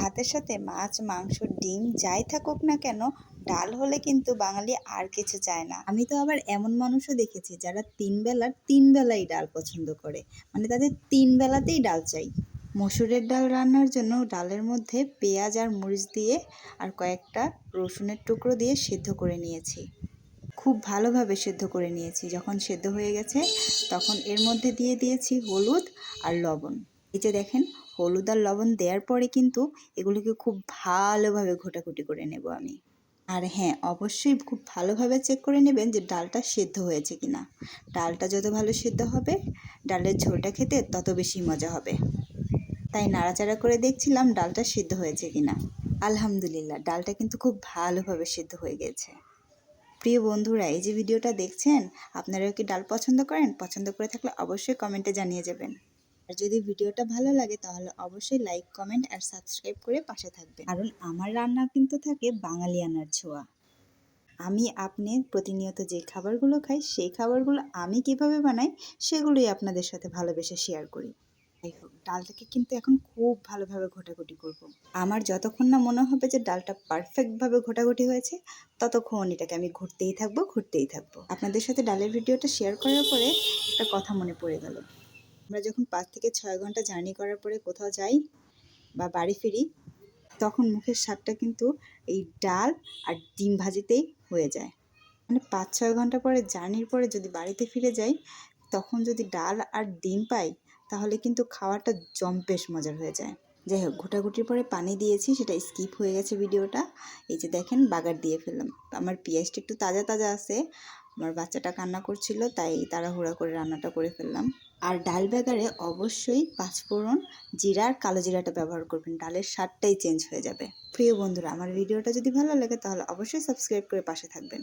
ভাতের সাথে মাছ, মাংস, ডিম যাই থাকুক না কেন, ডাল হলে কিন্তু বাঙালি আর কিছু চায় না। আমি তো আবার এমন মানুষও দেখেছি যারা তিন বেলাই ডাল পছন্দ করে, মানে তাদের 3 বেলাতেই ডাল চাই। মসুরের ডাল রান্নার জন্য ডালের মধ্যে পেঁয়াজ আর মরিচ দিয়ে আর কয়েকটা রসুনের টুকরো দিয়ে সিদ্ধ করে নিয়েছি। খুব ভালোভাবে সেদ্ধ করে নিয়েছি। যখন সেদ্ধ হয়ে গেছে তখন এর মধ্যে দিয়ে দিয়েছি হলুদ আর লবণ। এই যে দেখেন, হলুদ আর লবণ দেওয়ার পরে কিন্তু এগুলোকে খুব ভালোভাবে ঘোটাঘুটি করে নেব আমি। আর হ্যাঁ, অবশ্যই খুব ভালোভাবে চেক করে নেবেন যে ডালটা সেদ্ধ হয়েছে কিনা। ডালটা যত ভালো সেদ্ধ হবে, ডালের ঝোলটা খেতে তত বেশি মজা হবে। তাই নাড়াচাড়া করে দেখছিলাম ডালটা সিদ্ধ হয়েছে কিনা। আলহামদুলিল্লাহ, ডালটা কিন্তু খুব ভালোভাবে সিদ্ধ হয়ে গেছে। প্রিয় বন্ধুরা, এই যে ভিডিওটা দেখছেন, আপনারাও কি ডাল পছন্দ করেন? পছন্দ করে থাকলে অবশ্যই কমেন্টে জানিয়ে যাবেন। আর যদি ভিডিওটা ভালো লাগে তাহলে অবশ্যই লাইক, কমেন্ট আর সাবস্ক্রাইব করে পাশে থাকবেন। কারণ আমার রান্না কিন্তু থাকে বাঙালিয়ানার ছোঁয়া। আমি আপনি প্রতিনিয়ত যে খাবারগুলো খাই, সেই খাবারগুলো আমি কিভাবে বানাই সেগুলোই আপনাদের সাথে ভালোবেসে শেয়ার করি। যাই হোক, ডালটাকে কিন্তু এখন খুব ভালোভাবে ঘোটাঘুটি করব। আমার যতক্ষণ না মনে হবে যে ডালটা পারফেক্টভাবে ঘোটাঘুটি হয়েছে, ততক্ষণ এটাকে আমি ঘুরতেই থাকবো। আপনাদের সাথে ডালের ভিডিওটা শেয়ার করার পরে একটা কথা মনে পড়ে গেল। আমরা যখন 5 থেকে 6 ঘন্টা জার্নি করার পরে কোথাও যাই বা বাড়ি ফিরি, তখন মুখের স্বাদটা কিন্তু এই ডাল আর ডিম ভাজিতেই হয়ে যায়। মানে 5-6 ঘন্টা পরে জার্নির পরে যদি বাড়িতে ফিরে যাই, তখন যদি ডাল আর ডিম পাই, তাহলে কিন্তু খাওয়াটা জম্পেশ মজার হয়ে যায়। যাই হোক, ঘোটাঘুটির পরে পানি দিয়েছি, সেটা স্কিপ হয়ে গেছে ভিডিওটা। এই যে দেখেন, বাগার দিয়ে ফেললাম। আমার পেঁয়াজটা একটু তাজা তাজা আছে, আমার বাচ্চাটা কান্না করছিল, তাই তাড়াহুড়া করে রান্নাটা করে ফেললাম। আর ডাল বাগারে অবশ্যই পাঁচফোড়ন, জিরা আর কালো জিরাটা ব্যবহার করবেন, ডালের স্বাদটাই চেঞ্জ হয়ে যাবে। প্রিয় বন্ধুরা, আমার ভিডিওটা যদি ভালো লাগে তাহলে অবশ্যই সাবস্ক্রাইব করে পাশে থাকবেন।